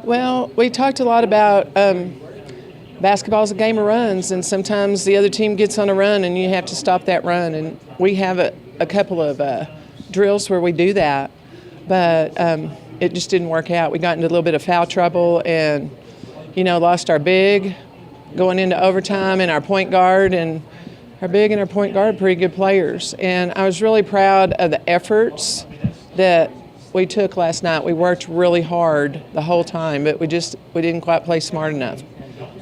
Well, we talked a lot about basketball's a game of runs, and sometimes the other team gets on a run and you have to stop that run. And we have a couple of drills where we do that, but it just didn't work out. We got into a little bit of foul trouble and, lost our big going into overtime and our point guard. And our big and our point guard are pretty good players. And I was really proud of the efforts that we took last night. We worked really hard the whole time, but we didn't quite play smart enough.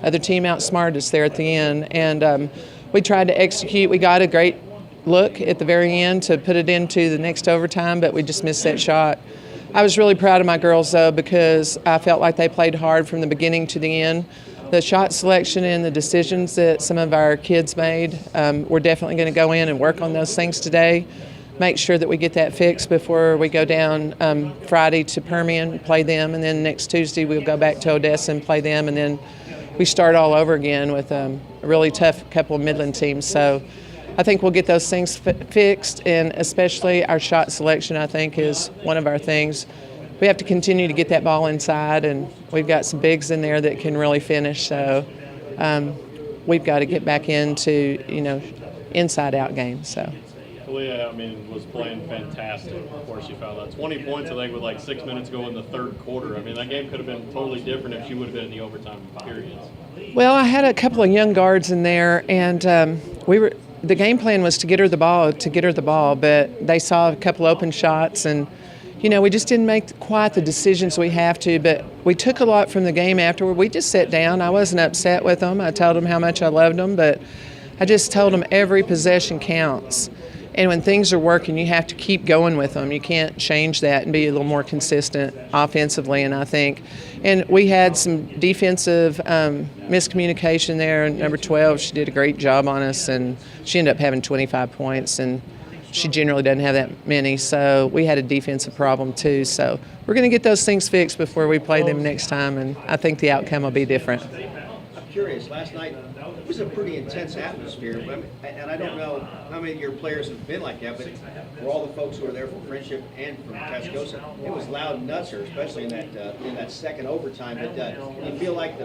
Other team outsmarted us there at the end, and we tried to execute. We got a great look at the very end to put it into the next overtime, but we just missed that shot. I was really proud of my girls, though, because I felt like they played hard from the beginning to the end. The shot selection and the decisions that some of our kids made, we're definitely going to go in and work on those things today. Make sure that we get that fixed before we go down Friday to Permian, play them, and then next Tuesday we'll go back to Odessa and play them, and then we start all over again with a really tough couple of Midland teams. So I think we'll get those things fixed, and especially our shot selection, I think, is one of our things. We have to continue to get that ball inside, and we've got some bigs in there that can really finish. So we've got to get back into, inside-out games. So. Talia, was playing fantastic. Of course, she fouled out 20 points, I think, with like 6 minutes to go in the third quarter. That game could have been totally different if she would have been in the overtime periods. Well, I had a couple of young guards in there, and the game plan was to get her the ball, but they saw a couple open shots, and we just didn't make quite the decisions we have to, but we took a lot from the game afterward. We just sat down. I wasn't upset with them. I told them how much I loved them, but I just told them every possession counts. And when things are working, you have to keep going with them. You can't change that and be a little more consistent offensively, and I think. And we had some defensive miscommunication there. Number 12, she did a great job on us, and she ended up having 25 points, and she generally doesn't have that many. So we had a defensive problem too. So we're going to get those things fixed before we play them next time, and I think the outcome will be different. I'm curious, last night it was a pretty intense atmosphere, and I don't know how many of your players have been like that, but for all the folks who were there from Frenship and from Tascosa, it was loud and nuts, especially in that second overtime. But do you feel like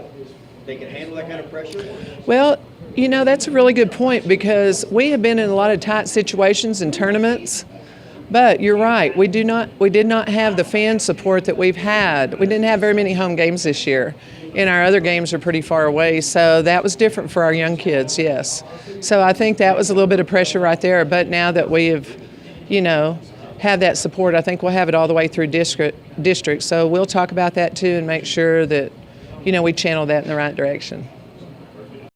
they can handle that kind of pressure? Well, that's a really good point, because we have been in a lot of tight situations in tournaments. But you're right, we did not have the fan support that we've had. We didn't have very many home games this year, and our other games are pretty far away, so that was different for our young kids, yes. So I think that was a little bit of pressure right there, but now that we have, have that support, I think we'll have it all the way through district. So we'll talk about that too and make sure that, we channel that in the right direction.